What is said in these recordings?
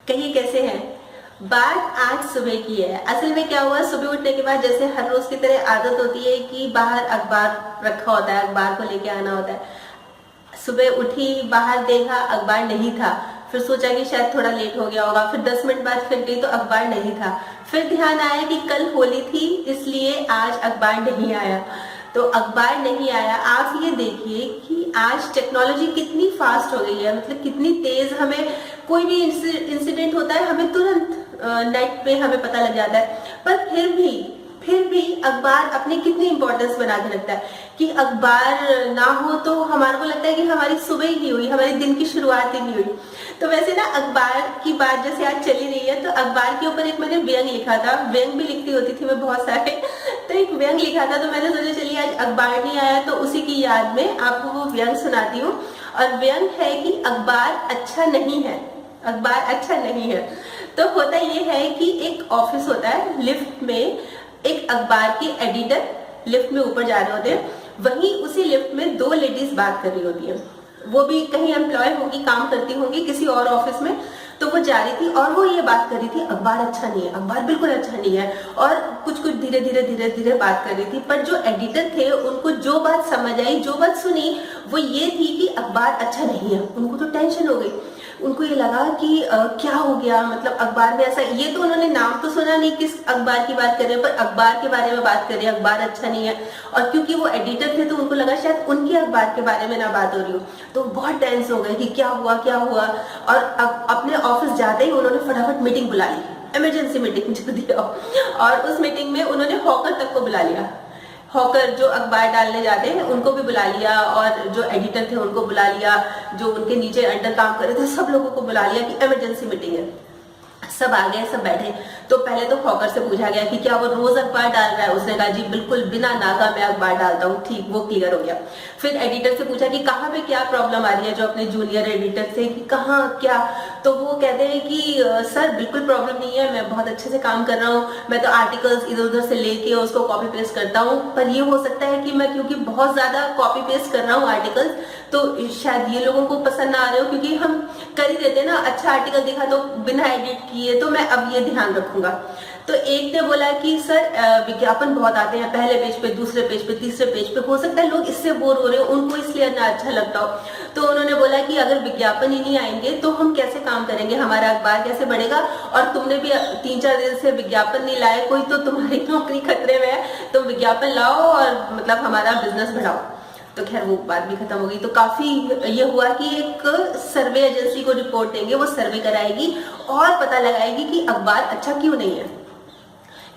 कहिए कैसे हैं। बात आज सुबह की है। असल में क्या हुआ, सुबह उठने के बाद जैसे हर रोज की तरह आदत होती है कि बाहर अखबार रखा होता है, अखबार को लेके आना होता है। सुबह उठी, बाहर देखा, अखबार नहीं था। फिर सोचा कि शायद थोड़ा लेट हो गया होगा। फिर 10 मिनट बाद फिर गई तो अखबार नहीं था। फिर ध्यान आया कि कल होली थी, इसलिए आज अखबार नहीं आया। तो अखबार नहीं आया। आप ये देखिए कि आज टेक्नोलॉजी कितनी फास्ट हो गई है, मतलब कितनी तेज। हमें कोई भी इंसिडेंट होता है हमें तुरंत नेट पे हमें पता लग जाता है। पर फिर भी अखबार अपनी कितनी इंपॉर्टेंस बना के रखता है कि अखबार ना हो तो हमारे को लगता है कि हमारी सुबह ही नहीं हुई, हमारे दिन की शुरुआत ही नहीं हुई। तो वैसे ना अखबार की बात जैसे आज चली रही है, तो अखबार के ऊपर एक मैंने व्यंग लिखा था। व्यंग भी लिखती होती थी मैं बहुत सारे, तो एक व्यंग लिखा था। तो मैंने सोचा चलिए आज अखबार नहीं आया तो उसी की याद में आपको वो व्यंग सुनाती हूँ। और व्यंग है कि अखबार अच्छा नहीं है, अखबार अच्छा नहीं है। तो होता ये है कि एक ऑफिस होता है, लिफ्ट में एक अखबार की एडिटर लिफ्ट में ऊपर जा रहे होते हैं। वहीं उसी लिफ्ट में दो लेडीज बात कर रही होती हैं। वो भी कहीं एम्प्लॉय होगी, काम करती होंगी किसी और ऑफिस में। तो वो जा रही थी और वो ये बात कर रही थी अखबार अच्छा नहीं है, अखबार बिल्कुल अच्छा नहीं है। और कुछ कुछ धीरे धीरे बात कर रही थी। पर जो एडिटर थे उनको जो बात समझ आई, जो बात सुनी, वो ये थी कि अखबार अच्छा नहीं है। उनको तो टेंशन हो गई। उनको ये लगा कि क्या हो गया, मतलब अखबार में ऐसा। ये तो उन्होंने नाम तो सुना नहीं किस अखबार की बात कर रहे हैं, पर अखबार के बारे में बात कर रहे हैं, अखबार अच्छा नहीं है। और क्योंकि वो एडिटर थे तो उनको लगा शायद उनके अखबार के बारे में ना बात हो रही हो। तो बहुत टेंस हो गए कि क्या हुआ क्या हुआ। और अपने ऑफिस जाते ही उन्होंने फटाफट मीटिंग बुला ली, इमरजेंसी मीटिंग जो दिया। और उस मीटिंग में उन्होंने हॉकर तक को बुला लिया। हॉकर जो अखबार डालने जाते हैं उनको भी बुला लिया, और जो एडिटर थे उनको बुला लिया, जो उनके नीचे अंडर काम कर रहे थे सब लोगों को बुला लिया कि इमरजेंसी मीटिंग है। सब आ गए, सब बैठे। तो पहले तो हॉकर से पूछा गया कि क्या वो रोज अखबार डाल रहा है। उसने कहा जी बिल्कुल बिना नागा मैं अखबार डालता हूँ। ठीक, वो क्लियर हो गया। फिर एडिटर से पूछा कि कहाँ पे क्या प्रॉब्लम आ रही है, जो अपने जूनियर एडिटर से, कि कहाँ क्या। तो वो कहते हैं कि सर बिल्कुल प्रॉब्लम नहीं है, मैं बहुत अच्छे से काम कर रहा हूँ। मैं तो आर्टिकल्स इधर उधर से लेके उसको कॉपी पेस्ट करता हूँ। पर ये हो सकता है कि मैं क्योंकि बहुत ज्यादा कॉपी पेस्ट कर रहा हूँ आर्टिकल्स, तो शायद ये लोगों को पसंद ना आ रहे हो। क्योंकि हम कर ही देते हैं ना, अच्छा आर्टिकल दिखा तो बिना एडिट किए, तो मैं अब ये ध्यान रखूंगा। तो एक ने बोला कि सर विज्ञापन बहुत आते हैं, पहले पेज पे, दूसरे पेज पे, तीसरे पेज पे, हो सकता है लोग इससे बोर हो रहे हो, उनको इसलिए ना अच्छा लगता हो। तो उन्होंने बोला कि अगर विज्ञापन ही नहीं आएंगे तो हम कैसे काम करेंगे, हमारा अखबार कैसे बढ़ेगा। और तुमने भी 3-4 दिन से विज्ञापन नहीं लाए कोई, तो तुम्हारी नौकरी खतरे में है। तुम विज्ञापन लाओ और मतलब हमारा बिजनेस बढ़ाओ। तो खैर वो बात भी खत्म हो गई। तो काफी ये हुआ कि एक सर्वे एजेंसी को रिपोर्ट देंगे, वो सर्वे कराएगी और पता लगाएगी कि अखबार अच्छा क्यों नहीं है।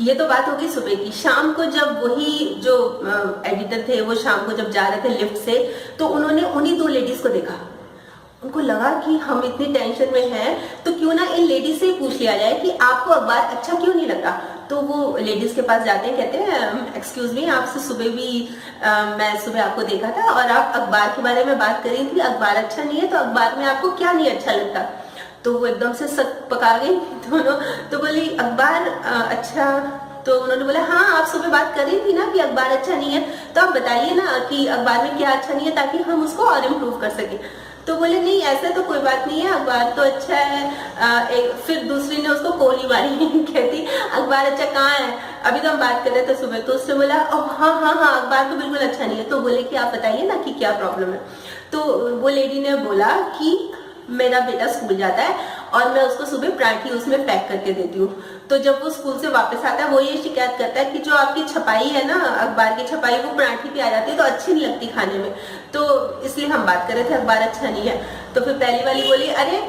ये तो बात होगी सुबह की। शाम को जब वही जो एडिटर थे वो शाम को जब जा रहे थे लिफ्ट से, तो उन्होंने उन्हीं दो लेडीज को देखा। उनको लगा कि हम इतनी टेंशन में हैं तो क्यों ना इन लेडीज से पूछ लिया जाए कि आपको अखबार अच्छा क्यों नहीं लगा। तो वो लेडीज के पास जाते हैं, कहते हैं एक्सक्यूज मी, आपसे सुबह भी मैं सुबह आपको देखा था और आप अखबार के बारे में बात कर रही थी, अखबार अच्छा नहीं है, तो अखबार में आपको क्या नहीं अच्छा लगता। तो वो एकदम से सक पका गई दोनों। तो बोली अखबार अच्छा। तो उन्होंने बोला हाँ आप सुबह बात कर रही थी ना कि अखबार अच्छा नहीं है, तो आप बताइए ना कि अखबार में क्या अच्छा नहीं है ताकि हम उसको और इम्प्रूव कर सकें। तो बोले नहीं ऐसा तो कोई बात नहीं है, अखबार तो अच्छा है। फिर दूसरी ने उसको कोहनी मारी कहती अखबार अच्छा कहाँ है, अभी तो हम बात कर रहे थे सुबह। तो उसने बोला हाँ हाँ हाँ अखबार तो बिल्कुल अच्छा नहीं है। तो बोले कि आप बताइए ना कि क्या प्रॉब्लम है। तो वो लेडी ने बोला कि मेरा बेटा स्कूल जाता है और मैं उसको सुबह पराठे उसमें पैक करके देती हूँ। तो जब वो स्कूल से वापस आता है वो ये शिकायत करता है कि जो आपकी छपाई है ना, अखबार की छपाई, वो पराठे पे आ जाती है तो अच्छी नहीं लगती खाने में। तो इसलिए हम बात कर रहे थे अखबार अच्छा नहीं है। तो फिर पहली वाली बोली अरे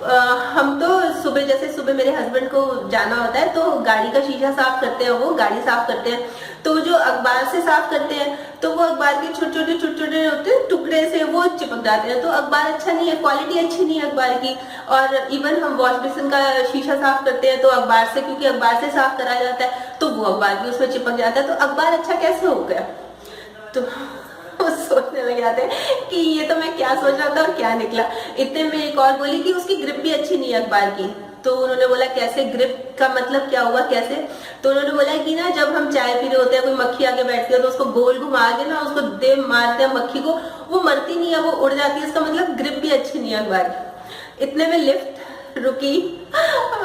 हम तो सुबह, जैसे सुबह मेरे हस्बैंड को जाना होता है तो गाड़ी का शीशा साफ करते हैं, वो गाड़ी साफ करते हैं, तो जो अखबार से साफ करते हैं तो वो अखबार के छोटे छोटे होते हैं टुकड़े से वो चिपक जाते हैं। तो अखबार अच्छा नहीं है, क्वालिटी अच्छी नहीं है अखबार की। और इवन हम वॉश बेसिन का शीशा साफ करते हैं तो अखबार से, क्योंकि अखबार से साफ कराया जाता है, तो वो अखबार भी उसमें चिपक जाता है। तो अखबार अच्छा कैसे हो गया। तो सोचने लग जाते हैं कि ये तो मैं क्या सोच रहा था और क्या निकला। इतने में एक और बोली कि उसकी ग्रिप भी अच्छी नहीं है अखबार की। तो उन्होंने बोला कैसे, ग्रिप का मतलब क्या हुआ कैसे। तो उन्होंने बोला कि ना जब हम चाय पी रहे होते हैं, कोई मक्खी आके बैठती है तो उसको गोल घुमा के ना उसको दे मारते हैं मक्खी को, वो मरती नहीं है, वो उड़ जाती है। इसका मतलब ग्रिप भी अच्छी नहीं है अखबार की। इतने में लिफ्ट रुकी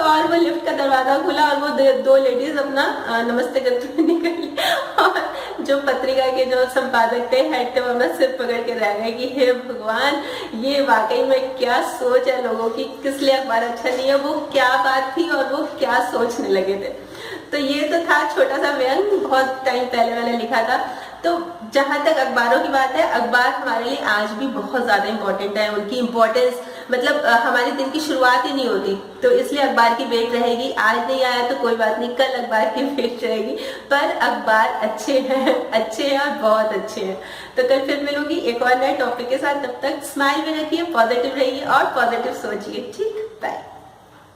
और वो लिफ्ट का दरवाजा खुला और वो दो लेडीज अपना नमस्ते करते हुए निकली और जो पत्रिका के जो संपादक थे, हेड थे, वो अपना सिर पकड़ के रह गए कि हे भगवान, ये वाकई में क्या सोच है लोगों की, किस लिए अखबार अच्छा नहीं है, वो क्या बात थी और वो क्या सोचने लगे थे। तो ये तो था छोटा सा व्यंग, बहुत टाइम पहले मैंने लिखा था। तो जहां तक अखबारों की बात है, अखबार हमारे लिए आज भी बहुत ज्यादा इंपॉर्टेंट है। उनकी इम्पोर्टेंस मतलब हमारे दिन की शुरुआत ही नहीं होती, तो इसलिए अखबार की वेट रहेगी। आज नहीं आया तो कोई बात नहीं, कल अखबार की वेट रहेगी, पर अखबार अच्छे हैं और बहुत अच्छे हैं। तो कल फिर मिलूंगी एक और नए टॉपिक के साथ। तब तक स्माइल में रखिए, पॉजिटिव रहिए और पॉजिटिव सोचिए। ठीक, बाय।